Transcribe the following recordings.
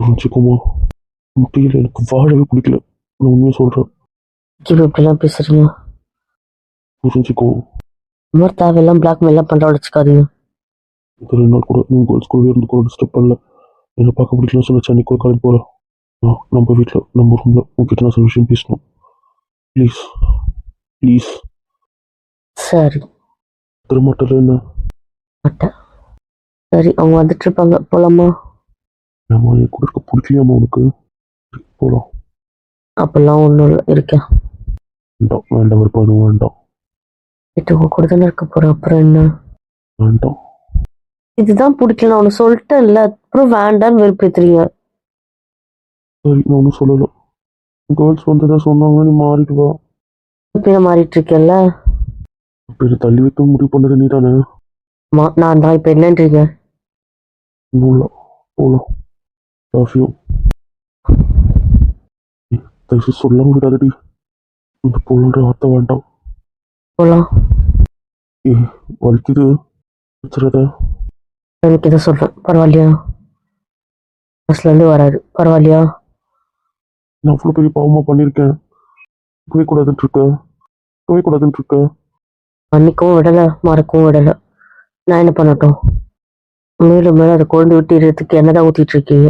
புரிஞ்சுக்கோமா, முடியல, எனக்கு வாழவே பிடிக்கல. நான் உண்மையாக சொல்கிறேன். இப்போ இப்படிலாம் பேசுறீங்க? புரிஞ்சுக்கோ. இன்னொரு தேவையெல்லாம் பிளாக்மெயிலாம் பண்ணுற வச்சுக்காதீங்க. இந்த 2 நாள் கூட நீங்கள் கேர்ள்ஸ் கூடவே இருந்து கூட டிஸ்டர்ப் பண்ணல. என்னை பார்க்க பிடிக்கலன்னு சொல்ல சென்னைக்கு ஒரு காலையில் போகிறேன். நம்ம வீட்டில் நம்ம ரூமில் உங்ககிட்ட நான் சில விஷயம் பேசணும். Please please. சரி. தரமாட்டல என்ன? மாட்டேன். சரி, அவங்க வந்துட்டு இருப்பாங்க, போலாமா? ஏம்மா என் கூட இருக்க பிடிக்கலையாம்மா உனக்கு? போகலாம். அப்பெல்லாம் ஒன்றும் இல்லை, இருக்கேன். வேண்டாம் வேண்டாம், விருப்பம் எதுவும் வேண்டாம். இது உங்க கூட தானே இருக்க போகிறேன், அப்புறம் என்ன? வேண்டாம். இதுதான் பிடிக்கல, நான் ஒன்று சொல்லிட்டேன்ல, அப்புறம் வேண்டான்னு வெறுப்பேத்துறீங்க. சரி, நான் ஒன்றும் சொல்லலை. கேர்ள்ஸ் வந்து எதாவது சொன்னாங்கன்னா நீ மாறிட்டு வா. இப்போ நான் மாறிட்டு இருக்கேன்ல. இப்போ இதை தள்ளி வைக்க முடிவு பண்ணது நீ தானே? நான் தான். இப்போ என்னன்றீங்க? ஒன்றும் இல்லை, போகலாம். Love you. தயவுசெய்து சொல்லாம விடாதடி. இந்த போகலான்ற வார்த்தை வேண்டாம். போகலாம். வலிக்குது, வச்சுறத. எனக்கு இதை சொல்கிறேன், பரவாயில்லையா? ஃபர்ஸ்ட்லேருந்து வராது, பரவாயில்லையா? நான் அவ்வளோ பெரிய பாவமாக பண்ணியிருக்கேன். இருக்கவே கூடாதுன்னு இருக்க. மன்னிக்கவும் விடலை, மறக்கவும் விடலை. நான் என்ன பண்ணட்டும்? மேலும் மேலும் அதை கொண்டு விட்டுறதுக்கு என்னதான் ஊற்றிட்டு இருக்கீங்க.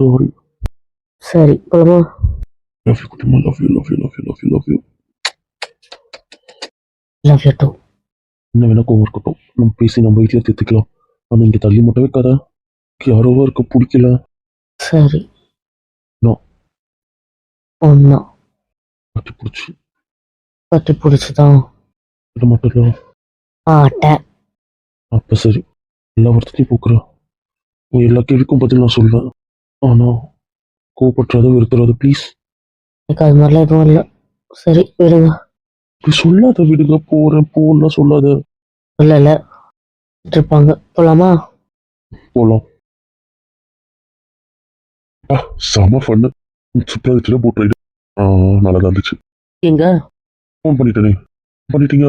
சாரி. சரி, போலாமா? லவ் யூ குட்டிமா, love you love you love you love you love you. Love you too. என்ன வேணா கோவம் இருக்கட்டும், நம்ம பேசி நம்ம வீட்டில் திருத்திக்கலாம். ஆனால் இங்கே தள்ளி மட்டும் வைக்காத. யாரோவா இருக்க பிடிக்கல. சரி. நோ. ஒன்றா கட்டி பிடிச்சிதான் இது மட்டும் இல்லை. ஆட்டேன். அப்போ சரி, எல்லா வருத்தத்தையும் போக்குறேன். எல்லா கேள்விக்கும் பதில் நான் சொல்லுவேன். ஆனால் கோவப்பட்டுறாத, வெறுத்துறாத ப்ளீஸ். எனக்கு அது மாதிரிலாம் எதுவும் இல்லை. சரி, விடுங்க. இப்படி சொல்லாத, விடுங்க, போகலாம் சொல்லாத. இல்லை இருப்பாங்க, போலாமா? போகலாம். செம ஃபன்னு. சூப்பராக இருந்துச்சு, போட் ரைடு. நல்லா தான் இருந்துச்சு. எங்க ஃபோன் பண்ணிட்டீங்க.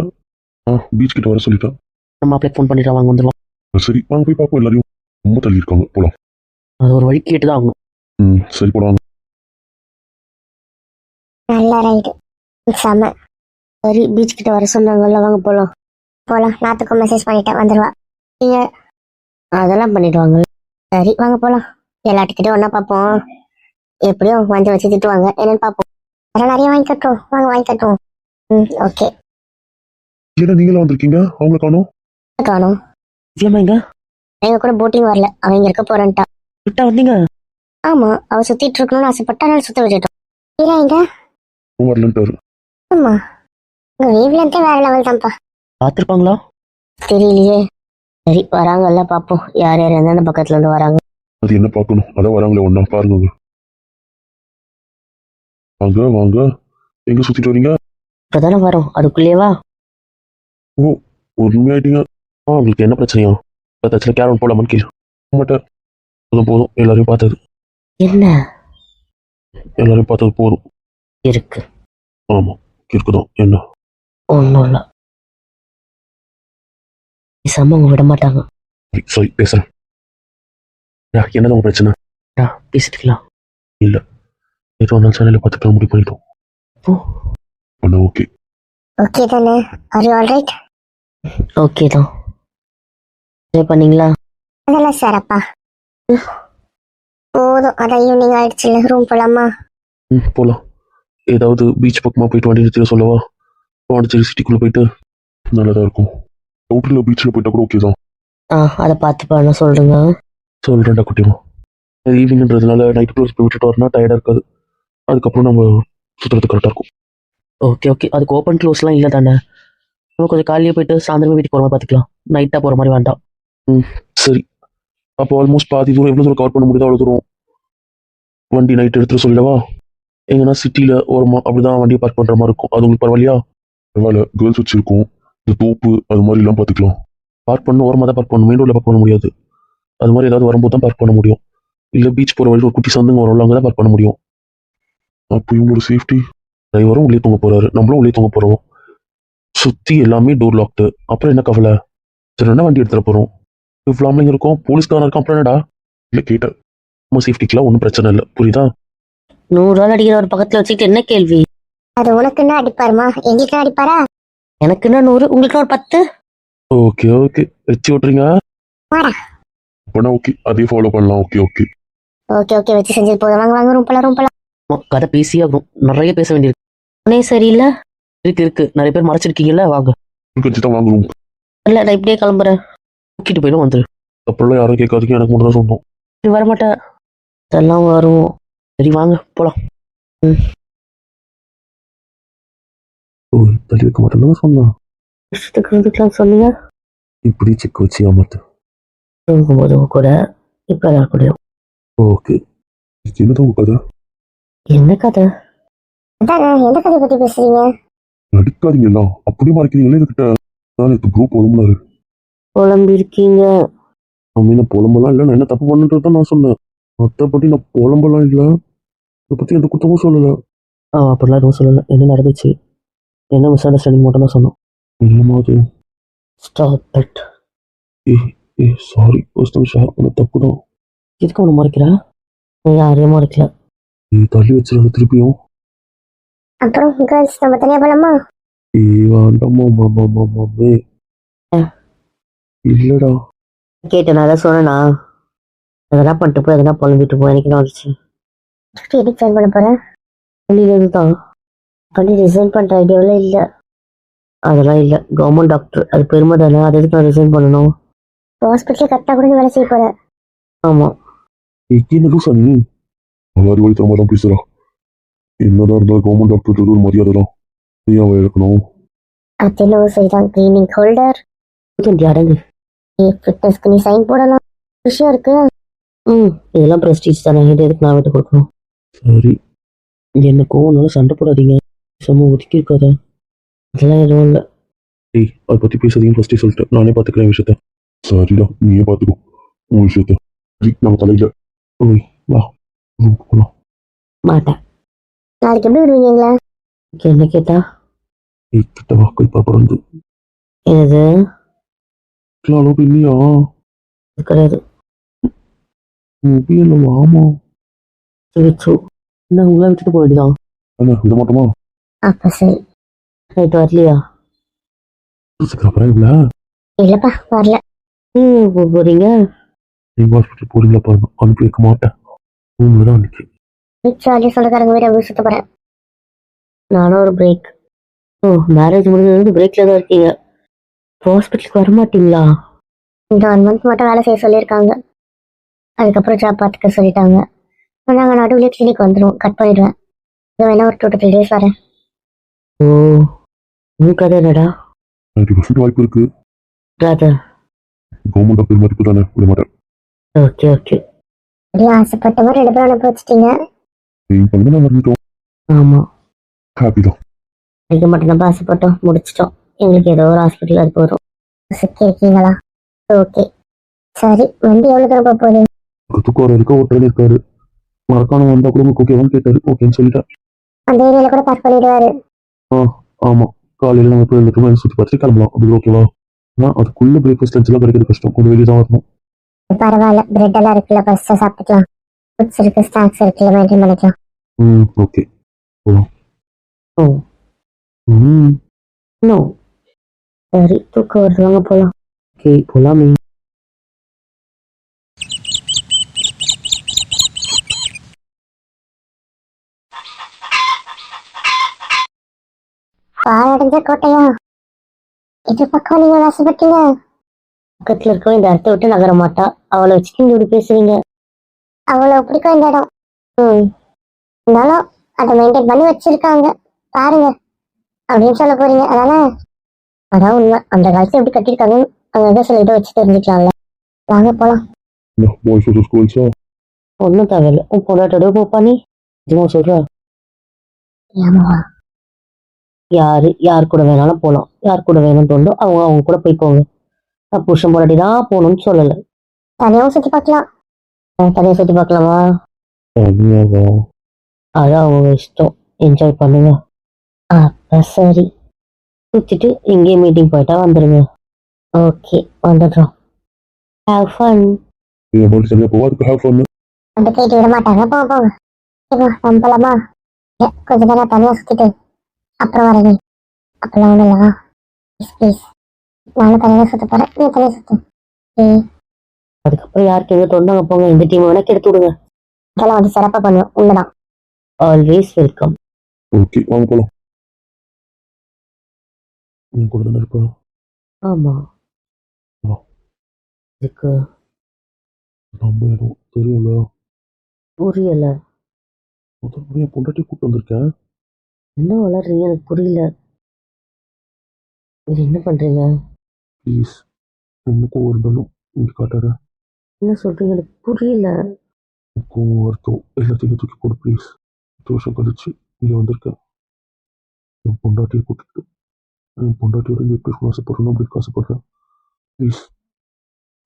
பீச் கிட்ட வர சொல்லிட்டேன். நம்ம அப்படியே ஃபோன் பண்ணிட்டு வாங்க, வந்துடுவோம். சரி, வாங்க போய் பார்ப்போம். எல்லாரையும் ரொம்ப தள்ளி இருக்காங்க, போகலாம். அது ஒரு வழி கேட்டு தான் ஆகணும். சரி, போலாம். நல்ல ரைடு, செம. சரி, பீச் கிட்ட வர சொன்னாங்கல்ல, வாங்க போகலாம். நாத்துக்கும் மெசேஜ் பண்ணிட்டேன், வந்துடுவா. நீங்க அதெல்லாம் பண்ணிடுவாங்க. சரி, வாங்க போகலாம். எல்லா டிக்கெட்டும் ஒன்றா பார்ப்போம். எப்படியும் வந்து வச்சு திட்டுவாங்க, என்னன்னு பார்ப்போம். அதெல்லாம் நிறைய வாங்கி கட்டுவோம். ஓகே. ஏன்னா நீங்களும் வந்திருக்கீங்க, அவங்கள காணோம். காணும். எங்க எங்க கூட போட்டிங் வரல, அவங்க இருக்க போறேன்ட்டா. விட்டா வந்தீங்க? ஆமா, அவ சுத்திட்டு இருக்கணும்னு ஆசைப்பட்டா, அதனால சுத்த விட்டுட்டோம். இல்ல எங்க வரலன்ட்டாரு. ஆமா, உங்க வேவ்லென்த்தே வேற லெவல் தான்ப்பா. பார்த்துருப்பாங்களா? தெரியலையே. சரி, வராங்கல்ல, பார்ப்போம் யார் யார் எந்தெந்த பக்கத்துல இருந்து வராங்க. அது என்ன பார்க்கணும், அதான் வராங்களே ஒன்றா பாருங்க. வாங்க, எங்க சுத்திட்டு வரீங்க? இப்பதானே வரோம், அதுக்குள்ளேவா? உண்மையாயிட்டீங்க. உங்களுக்கு என்ன பிரச்சனையா? தச்சுல கேரவன் போலாமான்னு கேளு. மாட்டேன். போதும், எல்லாரையும் பார்த்தது. என்ன எல்லாரையும் பார்த்தது போதும். இருக்கு? ஆமா, இருக்குதான். என்ன? ஒன்றும் இல்லை. அவங்க விட மாட்டாங்க. சரி, பேசுறேன். என்னதான் உங்க பிரச்சனை? பேசிட்டுக்கலாம். இல்ல, எதுவும் வந்தாலும் சேனலில் பார்த்துக்கலாம், முடிவு பண்ணிட்டோம். ஓகே ஓகே தானே? Are you alright? ஓகே தான். பண்ணீங்களா? அதெல்லாம் சாரப்பா போதும். அதான் ஈவினிங் ஆயிடுச்சுல்ல, ரூம் போலாமா? போகலாம். ஏதாவது பீச் பக்கமாக போயிட்டு வண்டி நிறுத்தி சொல்லவா? பாண்டிச்சேரி சிட்டிக்குள்ளே போயிட்டு நல்லதாக இருக்கும். அவுட்டரில் பீச்சில் போயிட்டா கூட ஓகே தான். அதை பார்த்து பண்ண சொல்கிறேங்க. சொல்கிறேன்டா குட்டிமா. ஈவினிங்ன்றதுனால நைட்டு க்ளோஸ் போய் விட்டுட்டு வரனா டயர்டாக இருக்காது. அதுக்கப்புறம் நம்ம சுற்றுறது கரெக்டாக இருக்கும். ஓகே, அதுக்கு ஓப்பன் க்ளோஸ்லாம் இல்லை தானே? நம்ம கொஞ்சம் காலையிலே போயிட்டு சாயந்தரமே வீட்டுக்கு போகிற மாதிரி பார்த்துக்கலாம். நைட்டாக போகிற மாதிரி வேண்டாம். சரி, அப்போ ஆல்மோஸ்ட் பாதி தூரம் எவ்வளோ தூரம் கவர் பண்ண முடியுதோ அவ்வளோ தூரம் வண்டி நைட் எடுத்துகிட்டு சொல்லிடவா? எங்கன்னா சிட்டியில் ஓரமாக அப்படி தான் வண்டியை பார்க் பண்ணுற மாதிரி இருக்கும். அது உங்களுக்கு பரவாயில்லையா? பரவாயில்ல, கேர்ள்ஸ் வச்சுருக்கோம். இந்த தோப்பு அது மாதிரிலாம் பார்த்துக்கலாம். பார்க் பண்ண ஓரமாக தான் பார்க் பண்ணணும், மெயின் ரோட்டில் பார்க் பண்ண முடியாது. அது மாதிரி ஏதாவது வரும்போது தான் பார்க் பண்ண முடியும். இல்லை பீச் போகிற வழியில் ஒரு குட்டி சந்துங்க வரும்ல, அங்கே தான் பார்க் பண்ண முடியும். அப்போ இவங்களோட சேஃப்டி. டிரைவரும் உள்ளே தூங்க போகிறாரு, நம்மளும் உள்ளே தூங்க போகிறோம். சுற்றி எல்லாமே டோர் லாக்டு. அப்புறம் என்ன கவலை? சரி, என்ன வண்டி எடுத்துகிட்டு போகிறோம்? இவ்வளோ இருக்கும், போலீஸ்காரன் இருக்கும், அப்புறம் என்னடா? இல்லை கேட்டேன். நம்ம சேஃப்டிக்கெல்லாம் ஒன்றும் பிரச்சனை இல்லை, புரியுதா? 100 ஆள் அடிக்கிற ஒரு பக்கத்துல வச்சுக்கிட்டு என்ன கேள்வி? அது உனக்குன்னா அடிப்பாருமா, எங்களுக்கு அடிப்பாரா? எனக்குன்னா 100, உங்களுக்கு ஒரு 10. ஓகே ஓகே, வச்சு விட்றீங்க. வாடா. அப்போனா ஓகே, அதே ஃபாலோ பண்ணலாம். ஓகே ஓகே ஓகே ஓகே, வச்சு செஞ்சது போதும். வாங்க வாங்க, ரூம் போலாம். கதை பேசியே ஆகணும், நிறைய பேச வேண்டியிருக்கு. உனே சரியில்லை. இருக்கு நிறைய பேர் மறைச்சிருக்கீங்கல்ல, வாங்க. கட்சி தான் வாங்குறோம். இல்ல நான் இப்படியே கிளம்புறேன், தூக்கிட்டு போயிடும் வந்துரு. அப்புறம் யாரும் கேட்காதீங்க, எனக்கு மட்டும் தான் சொன்னோம். இப்படி வரமாட்டேன், அதெல்லாம் வரும். சரி வாங்க போலாம். ஓ, தள்ளி வைக்க மாட்டேன்னு சொன்னான். இஷ்டத்துக்கு இருந்துக்கலாம் சொன்னீங்க. இப்படி செக் வச்சு அமர்த்து. தூங்கும்போது உங்க கூட, இப்ப எல்லாரும் கூடயும். ஓகே, என்னதான் உங்க கதை? என்ன கதை? அதானே, எந்த கதையை பத்தி பேசுறீங்க? நடிக்காதீங்களா, அப்படியே மறைக்கிறீங்களே என்கிட்ட. நான் நேற்று ப்ரூப் போதும்னாரு. குழம்பு இருக்கீங்க. நான் புலம்பெல்லாம் இல்லை, நான் என்ன தப்பு பண்ணுன்றது தான் நான் சொன்னேன். மற்றபடி நான் புலம்பெல்லாம் இல்லை, இதை பற்றி எந்த குத்தமும் சொல்லலை. அப்படிலாம் எதுவும் சொல்லலை. என்ன நடந்துச்சு, என்ன மிஸ் அண்டர்ஸ்டாண்டிங் மட்டும் தான் சொன்னோம். இல்லைம்மா அது. Stop it. A sorry, personal share பண்ண தப்பு தான். எதுக்கு ஒன்று மறைக்கிறா? யாரையும் மறைக்கல. தள்ளி வச்சிருக்க திருப்பியும். அப்புறம் கேர்ள்ஸ் நம்ம தனியா போலாமா? வேண்டாமே. இல்லடா. கேட்டேன், நான் அதான் சொன்னேனா? அதெல்லாம் பண்ணிட்டு போய் எதனா புலம்பிட்டு போய் எனக்கு என்ன வந்துச்சு? எதுக்கு ஜாயின் பண்ண போறேன்? வெளியில தான் பண்ணி ரிசைன் பண்ற ஐடியாவில் இல்லை. அதெல்லாம் இல்லை, கவர்மெண்ட் டாக்டர், அது பெருமை தானே, அது எதுக்கு நான் ரிசைன் பண்ணணும்? ஹாஸ்பிட்டல் கரெக்டாக கூட வேலை செய்ய போறேன். ஆமாம். என்ன லூசா நீ? மாதிரி வழி தரமா தான் பேசுறா. என்னதான் இருந்தாலும் கவர்மெண்ட் டாக்டர் ஒரு மரியாதை தான். நீ அவன் இருக்கணும். அது என்னவோ சரிதான். Cleaning holder, அடங்கு. ஃபிட்னஸ்க்கு நீ சைன் போடலாம், விஷயம் இருக்கு. இதெல்லாம் ப்ரெஸ்டீஜ் தானே, இது எதுக்கு நான் விட்டு கொடுக்கணும்? சரி, என்ன கோவனால சண்டை போடாதீங்க, சும்மா ஒதுக்கி இருக்காத. அதெல்லாம் எதுவும் இல்லை. அதை பற்றி பேசாதீங்கன்னு ஃபர்ஸ்டே சொல்லிட்டேன். நானே பார்த்துக்கிறேன் விஷயத்த. சரிடா, நீயே பார்த்துக்கோ உன் விஷயத்த. சரி, நம்ம தலையில. ஓய் வா, போகலாம். மாட்டேன். நாளைக்கு எப்படி விடுவீங்களா? என்ன கேட்டா? கிட்ட வா, கை பாப்பறந்து. என்னது? அளவுக்கு இல்லையா? இது கிடையாது. இல்லை, ஆமா. வச்சு என்ன உங்களை விட்டுட்டு போக வேண்டியதான். என்ன விட மாட்டோமா? அப்ப சரி. நைட்டு வரலையா? அப்புறம் இல்லை. இல்லப்பா, வரல. போறீங்க? நீங்க ஹாஸ்பிட்டல் போறீங்களா பாருங்க, அனுப்பி வைக்க மாட்டேன். ரூம்ல தான் அன்னைக்கு ஜாலியாக சொந்தக்காரங்க வீட போய் சுத்த போறேன். நானும் ஒரு பிரேக். மேரேஜ் முடிஞ்சது பிரேக்ல தான் இருக்கீங்க. ஹாஸ்பிட்டலுக்கு வர மாட்டீங்களா? இந்த 1 மந்த் மட்டும் வேலை செய்ய சொல்லியிருக்காங்க, அதுக்கப்புறம் ஜாப் பார்த்துக்க சொல்லிட்டாங்க. நாங்கள் நடுவில் கிளினிக் வந்துடும், கட் பண்ணிடுவேன். இது வேணா ஒரு 2 to 3 days வரேன். ஓ, உன் கதை என்னடா? 90% வாய்ப்பு இருக்கு. கவர்மெண்ட் டாக்டர் மதிப்பு தானே, விட மாட்டேன். Okay okay. அப்படியே ஆசைப்பட்ட மாதிரி 2 பேரும் அனுப்பி வச்சுட்டீங்க. நான் வந்துட்டோம். ஆமா, ஹாப்பி தான். இது மட்டும் நம்ம ஆசைப்பட்டோம், முடிச்சிட்டோம். எங்களுக்கு ஏதோ ஒரு ஹாஸ்பிட்டல் அது போதும். சிக்கி இருக்கீங்களா? ஓகே சரி. வண்டி எவ்வளோ தூரம் போகுது? தூக்கம் இருக்க ஒருத்தர் இருக்காரு, மறக்காம வந்தா கூட உங்களுக்கு ஓகேவான்னு கேட்டாரு. ஓகேன்னு சொல்லிட்டேன். அந்த ஏரியால கூட பார்க் பண்ணிடுவாரு. ஆமா, காலையில நம்ம போய் எல்லாத்துக்குமே சுற்றி பார்த்துட்டு கிளம்பலாம். அப்படி ஓகேவா? அதுக்குள்ள பிரேக்ஃபாஸ்ட் லஞ்ச் எல்லாம் கிடைக்கிறது கஷ்டம், கொஞ்சம் வெளியே தான் வரணும். பரவாயில்ல, பிரெட் எல்லாம் இருக்குல்ல, ஃபர்ஸ்டா சாப்பிட்டுக்கலாம். ஃபுட்ஸ் இருக்கு, ஸ்நாக்ஸ் இருக்குல்ல, மெயின்டைன் பண்ணிக்கலாம். ஓகே. நோ சரி, தூக்கம் வருது, வாங்க போலாம். ஓகே போலாமே. பாழடைஞ்ச கோட்டையா? இது பக்கம் நீங்க ஆசைப்பட்டீங்க. பக்கத்துல இருக்க இந்த இடத்த விட்டு நகர மாட்டா, அவளை வச்சுட்டு இப்படி பேசுறீங்க. அவ்வளவு பிடிக்கும் இந்த இடம். இருந்தாலும் அதை மெயின்டைன் பண்ணி வச்சிருக்காங்க பாருங்க அப்படின்னு சொல்ல போறீங்க, அதானே? அதான் உண்மை. அந்த காலத்துல எப்படி கட்டிருக்காங்க, அங்கதான் சில இதை வச்சு தெரிஞ்சுக்கலாம்ல. வாங்க போலாம். ஒன்னும் தேவையில்லை, உன் பொண்ணாட்டோட போப்பா. நீ சும்மா சொல்ற. ஆமாவா? யார் கூட வேணாலும் போகலாம், யார் கூட வேணும்னு தோணும் அவங்க கூட போய்க்கோங்க. நான் புருஷன் போராட்டி தான் போகணும்னு சொல்லலை. தனியாவும் சுத்தி பார்க்கலாம். தனியாக சுற்றி பார்க்கலாமா? அதான் அவங்க இஷ்டம், என்ஜாய் பண்ணுங்க. அப்ப சரி, சுற்றிட்டு இங்கேயே மீட்டிங் போயிட்டா வந்துடுங்க. ஓகே, வந்துடுறோம். Have fun. அப்படி கேட்டு விட மாட்டாங்க. போங்க போங்க. இப்போ நம்ம போலாமா? கொஞ்ச நேரம் தனியா சுத்திட்டு அப்புறம் வரேன். அப்பெல்லாம் ஒண்ணும் இல்லவா? Please please. நானும் தனியா சுத்த போறேன், நீ தனியா சுத்து. அதுக்கப்புறம் யாருக்கு எங்க தொண்டாங்க போங்க, இந்த டீம் வேணா கெடுத்து விடுங்க. அதெல்லாம் வந்து சிறப்பா பண்ணுவோம், உண்மைதான். Always welcome. ஓகே வாங்க போகலாம். நீ கூட தானே இருப்பா. ஆமா. ஆ. இதுக்கு நம்ம இடம் தெரியல. புரியல. முதல் முறையா பொண்டாட்டி கூப்பிட்டு வந்திருக்கேன். என்ன வளர்றீங்க, எனக்கு புரியல. இது என்ன பண்றீங்க? ப்ளீஸ் என்னக்கும் இருந்தாலும் இங்கே காட்டார. என்ன சொல்றீங்க, எனக்கு புரியல. கோவம் வருத்தம் எல்லாத்தையும் தூக்கி போடு ப்ளீஸ். 10 வருஷம் கழிச்சு இங்கே வந்திருக்கேன். என் பொண்டாட்டியை கூட்டிட்டு என் பொண்டாட்டியோட இங்கே எப்படி இருக்கணும் ஆசைப்படுறேன், அப்படி ஆசைப்படுறேன். ப்ளீஸ்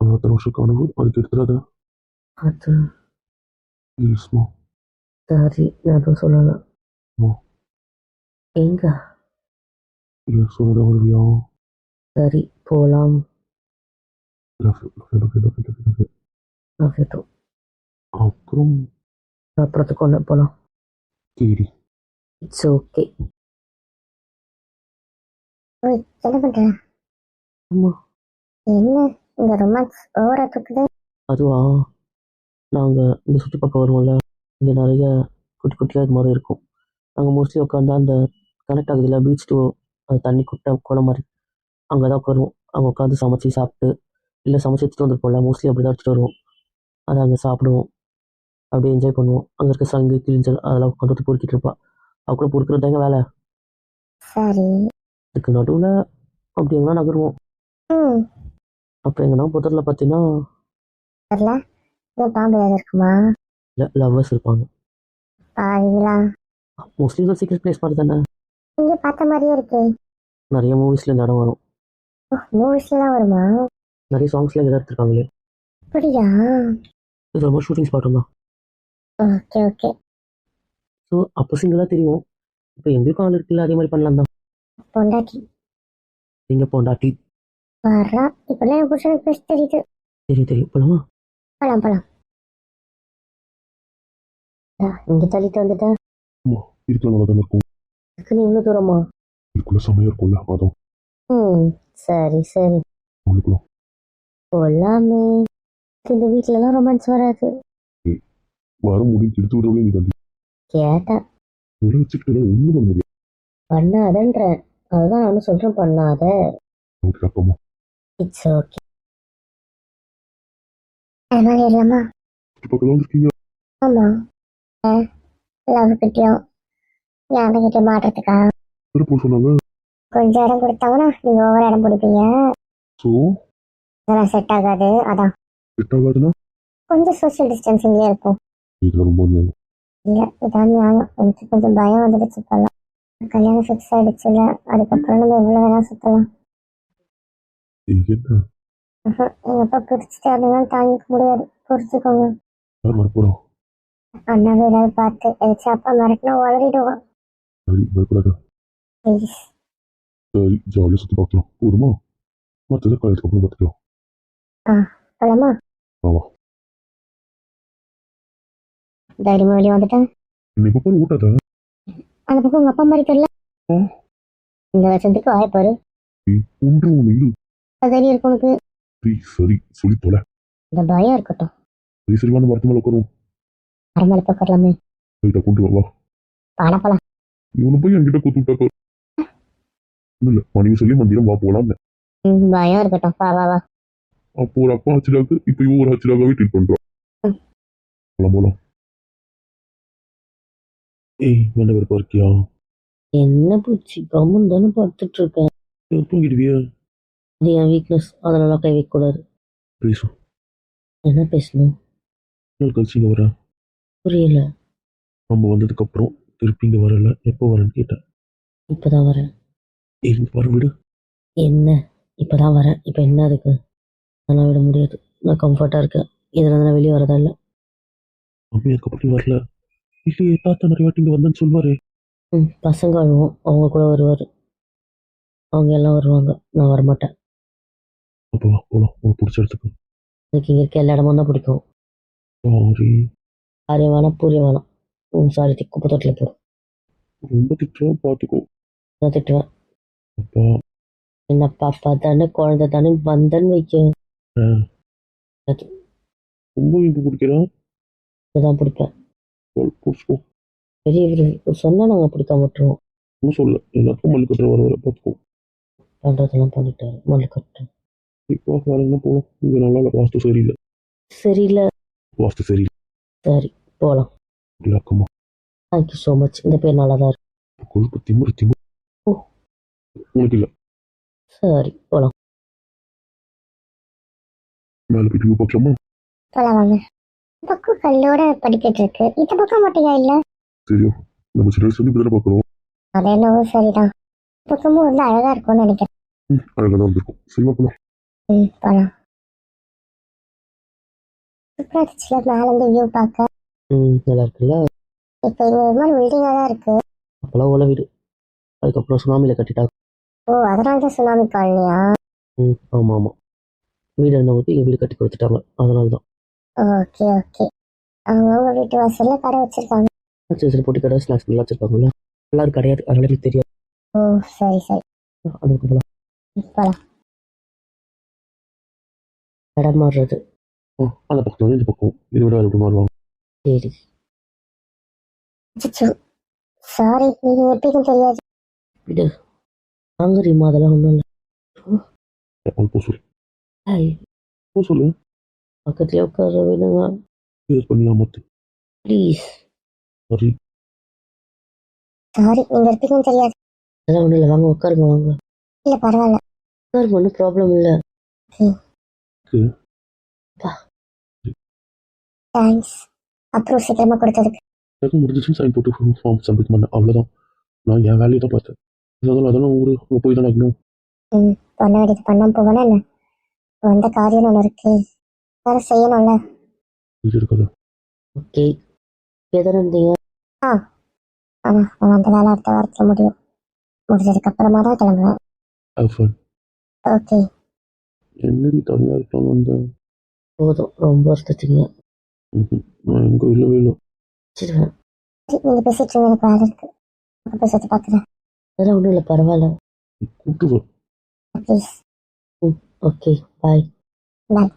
அத்தனை வருஷம் கனவு அதுக்கு எடுத்துடாத அது ப்ளீஸ்மா. சரி, நான் அதுவும் சொல்லலாம். அம்மா. எங்க? ஏன் சொன்னதை வருவியா? சரி, போலாம். Love love love love love love. ஆகட்டும். அப்புறம் அப்புறத்துக்கு ஒன்று போலாம். கேடி இட்ஸ் ஓகே. ஓய், என்ன பண்ற? ஆமா. என்ன இந்த ரொமான்ஸ் ஓவரா தூக்குது? அதுவா, நாங்கள் இங்கே சுற்றி பார்க்க வருவோம்ல, இங்கே நிறைய குட்டி குட்டியாக இது மாதிரி இருக்கும். நாங்கள் மோஸ்ட்லி உட்காந்து அந்த கனெக்ட் ஆகுதுல்ல பீச் டு அது தண்ணி குட்டை குளம் மாதிரி, அங்கே தான் உட்காருவோம். அங்கே உட்காந்து சமைச்சி சாப்பிட்டு, இல்லை சமைச்சு எடுத்துகிட்டு வந்துருப்போம்ல, மோஸ்ட்லி அப்படி தான் எடுத்துகிட்டு வருவோம். அதை அங்கே சாப்பிடுவோம், அப்படியே என்ஜாய் பண்ணுவோம். அங்கே இருக்க சங்கு கிழிஞ்சல் அதெல்லாம் கொண்டு வந்து பொறுக்கிட்டு இருப்பா. அவ கூட பொறுக்கிறது தாங்க வேலை. சரி. இதுக்கு நடுவில் அப்படி எங்கன்னா நகருவோம். ம். அப்போ எங்கன்னா புதரில் பார்த்தீங்கன்னா தெரியல. ஏன் பாம்பு ஏதாவது இருக்குமா? லவ்வர்ஸ் இருப்பாங்க. பாவீங்களா? மோஸ்ட்லி இது சீக்ரெட் பிளேஸ் மாதிரி தானே. இங்க பார்த்த மாதிரியே இருக்கே. நிறைய மூவிஸில் இந்த இடம் வரும். மூவிஸ்லாம் வருமா? நிறைய சாங்ஸில் இதை எடுத்துருக்காங்களே. அப்படியா? இது ரொம்ப ஷூட்டிங் ஸ்பாட்டும் தான். Okay okay. ஸோ அப்போ சிங்கிளாக தெரியும். இப்போ எங்களுக்கும் ஆள் இருக்குல்ல, அதே மாதிரி பண்ணலாம் தான். பொண்டாட்டி நீங்கள் பொண்டாட்டி. வர்றா. இப்பெல்லாம் என் புருஷனுக்கு பேச தெரியுது. தெரியும் தெரியும், போலாமா? போலாம் போலாம். இங்க தள்ளிட்டு வந்துட்டேன். அம்மா இருக்கிற நல்லா தானே இருக்கும். இதுக்கு நீ இவ்வளோ தூரமா? இதுக்குள்ள செமையா இருக்கும்ல அதான் ம். சரி சரி, அவங்களுக்குள்ள. போலாமே. இந்த வீட்டுலலாம் ரொமான்ஸ் வராது. வர முடியும் எடுத்து விடவே நீ தள்ளி கேட்டேன். விட வச்சுக்கிட்டு ஒன்றும் பண்ண முடியாது. பண்ணாதன்றேன். அதுதான் நானும் சொல்றேன், பண்ணாத. ஓகே அப்பமா இட்ஸ் ஓகே. அது மாதிரி இல்லாமா? பக்கத்தில் வந்துருக்கீங்க. ஆமா. லவ் கிட்டயும் யார்கிட்ட மாட்டுறதுக்கா? போக சொன்னாங்க. கொஞ்சம் இடம் கொடுத்தாங்கன்னா நீங்க ஒவ்வொரு இடம் பிடிப்பீங்க. ஸோ அதெல்லாம் செட் ஆகாது. அதான் செட் ஆகாதுன்னா கொஞ்சம் சோஷியல் டிஸ்டன்சிங்லேயே இருக்கும். இதில் ரொம்ப நியாயம். இல்லை, இதான் நியாயம். எனக்கு கொஞ்சம் பயம் வந்துடுச்சு இப்பெல்லாம். கல்யாணம் ஃபிக்ஸ் ஆயிடுச்சுல, அதுக்கப்புறம் நம்ம எவ்வளோ வேணா சுற்றலாம். இது என்ன எங்க அப்பா பிரிச்சுட்டு அதெல்லாம் தாங்கிக்க முடியாது, புரிச்சுக்கோங்க. யார் வரப்போகிறோம்? அண்ணாவே ஏதாவது பார்த்து ஏதாச்சும் அப்பா மிரட்டினா வளரிடுவான். சரி பயப்படாத. ப்ளீஸ். சரி ஜாலியாக சுற்றி பார்க்கலாம் போதுமா? மற்றதை காலேஜ்க்கு அப்புறம் பார்த்துக்கலாம். போலாமா? ஆமா. தைரியமா வெளியே வந்துட்டேன். இன்னைக்கு போய் ஊட்டாத. அந்த பக்கம் உங்க அப்பா மாதிரி தெரியல. ஆ. இந்த வருஷத்துக்கு வாய்ப்பாரு. ஒன்று ஒன்று இரு. தைரியம் இருக்கு உனக்கு. சரி சரி சொல்லி தொலை. இந்த பயம் இருக்கட்டும். சரி சரி வந்து மரத்து மேலே உட்காரும். அரமலை பக்கலாமே. ரைட்டா கொண்டு வா. பாலா போலாம். இவனை போய் என்கிட்ட கொத்து விட்டாக்க இல்லை மனைவி சொல்லி மந்திரம் வா போகலான்னு. பயம் இருக்கட்டும், வா வா வா. அப்போ ஒரு அப்பா ஆச்சிடாக்கு இப்போ இவன் ஒரு ஆச்சிடாகவே ட்ரீட் பண்ணுறான். போலாம் போலாம். ஏய் வேண்ட விருப்பம் இருக்கியா? என்ன பூச்சி, கம்மன் தானே பார்த்துட்டு இருக்கேன். தூங்கிடுவியா? இது என் வீக்னஸ், அதனால கை வைக்கக்கூடாது. பேசும். என்ன பேசணும்? நாள் கழிச்சு இங்கே வரேன். புரியல. நம்ம வந்ததுக்கப்புறம் திருப்பி இங்கே வரல, எப்போ வரேன்னு கேட்டேன். இப்போதான் வரேன். இங்கே வர விடு. என்ன? இப்போதான் வரேன், இப்போ என்ன அதுக்கு? அதெல்லாம் விட முடியாது. நான் கம்ஃபர்ட்டாக இருக்கேன், இதில் நான் வெளியே வரதா இல்லை. அம்மா அதுக்கப்புறம் வரல. இல்லையே தாத்தா நிறைய வாட்டி இங்கே வந்தேன்னு சொல்லுவாரு. பசங்க அழுவோம், அவங்க கூட வருவார். அவங்க எல்லாம் வருவாங்க, நான் வரமாட்டேன். அப்போ வா போகலாம் உனக்கு பிடிச்ச இடத்துக்கு. எனக்கு இங்கே இருக்க எல்லா இடமும் தான் பிடிக்கும். சாரி ஆரிய வேணாம் பூரிய வேணாம். சாரி, குப்பை தொட்டில் போடும். ரொம்ப திட்டுறேன் பார்த்துக்கோ. நான் திட்டுவேன். அப்பா என்ன பாப்பா தானே குழந்தை தானே வந்தேன்னு வைக்க. அது ரொம்ப இங்கு பிடிக்கிறேன். தான் பிடிப்பேன். பிடிச்சிக்கோ. பெரிய இவர் சொன்னால் நாங்கள் பிடிக்க மாட்டோம். ஒன்றும் சொல்ல எல்லாருக்கும் மல்லு கட்டுற வர வர பார்த்துக்கோ. பண்ணுறதெல்லாம் பண்ணிட்டாரு மல்லு கட்டு. இப்போ வேலைன்னா போகலாம். இங்கே நல்லா இல்லை, வாஸ்து சரியில்லை. சரியில்லை. வாஸ்து சரியில்லை. சரி போகலாம். இல்லை அக்கம்மா. Thank you so much. இந்த பேர் நல்லா தான் இருக்கு. கொழுப்பு திமுறு திமுறு. ஓ. உனக்கு இல்லை. சரி போகலாம். மேலே போயிட்டு வியூ பார்க்கலாமா? போலாம் வாங்க. இந்த பக்கம் கல்லோட படிக்கட்டு இருக்கு, இந்த பக்கம் மட்டும் இல்ல. சரியா, நம்ம சில சொல்லி இப்படி தானே பார்க்குறோம். அது என்னவோ சரிதான். இந்த பக்கமும் வந்து அழகா இருக்கும்னு நினைக்கிறேன். அழகாக தான் வந்திருக்கும். சரிமா போகலாம். போலாம். சூப்பரா இருந்துச்சுல மேல இருந்து வியூ பார்க்க. நல்லா இருக்குல்ல. இப்ப இங்க ஒரு மாதிரி பில்டிங்கா தான் இருக்கு. அப்போல்லாம் ஓலை வீடு, அதுக்கப்புறம் சுனாமியில் கட்டிட்டாங்க. ஓ, அதனால தான் சுனாமி காலனியா? ஆமாம் ஆமாம். வீடு இருந்தவங்களுக்கு இங்கே வீடு கட்டி கொடுத்துட்டாங்க, அதனால தான். Okay okay. அவங்க வீட்டு வாசல்ல கடை வச்சிருக்காங்க. சரி சரி, பொட்டி கடை ஸ்நாக்ஸ் நல்லா வச்சுருக்காங்கல்ல. எல்லாரும் கிடையாது, அதனால எனக்கு தெரியாது. ஓ சரி சரி, அதுக்கு போகலாம். போலாம். இடம் மாறுறது. அந்த பக்கத்தில் வந்து இந்த பக்கம் இதை விட எப்படி மாறுவாங்க. சரி. அச்சச்சோ, சாரி, நீங்க எப்படின்னு தெரியாது. இது வாங்குறீமா, அதெல்லாம் ஒன்றும் இல்லை. போ சொல்லு. ஹாய், போ சொல்லு. பக்கத்துலேயே உட்கார விடுங்க யூஸ் பண்ணியா மொத்த. ப்ளீஸ். சரி. சாரி, நீங்க இருப்பீங்கன்னு தெரியாது. அதெல்லாம் ஒன்றும் இல்லை, வாங்க உட்காருங்க வாங்க. இல்ல பரவாயில்ல. உட்காருங்க, ஒன்றும் ப்ராப்ளம் இல்லை. தேங்க்ஸ். அப்புறம் சீக்கிரமா கொடுத்ததுக்கு. எனக்கு முடிஞ்சிச்சுன்னு சைன் போட்டு ஃபார்ம் சப்மிட் பண்ணேன், அவ்வளோதான். நான் என் வேலையை தான் பார்த்தேன். அதெல்லாம் ஊருக்கு போய் தான் ஆகணும். பண்ண வேண்டியது பண்ணாம போவேனா என்ன? வந்த காரியம் ஒன்று இருக்கு, வேற செய்யணும்ல. இது இருக்காது. ஓகே, எதான இருந்தீங்க? ஆமா, நான் அந்த வேலை அடுத்த வாரத்துல முடியும். முடிஞ்சதுக்கு அப்புறமா தான் கிளம்புவேன். Have fun. ஓகே. என்னடி தனியாக இருக்காங்க வந்தேன். போதும், ரொம்ப வருத்தச்சிங்க. நான் எங்கே இல்லவே இல்லை. வச்சிருவேன். நீங்க பேசிட்டு இருங்க, எனக்கு வேலை இருக்கு. போய் சுற்றி பார்க்குறேன். அதெல்லாம் ஒன்றும் இல்லை, பரவாயில்ல. கூப்பிட்டு ப்ளீஸ். Okay, bye. பாய்.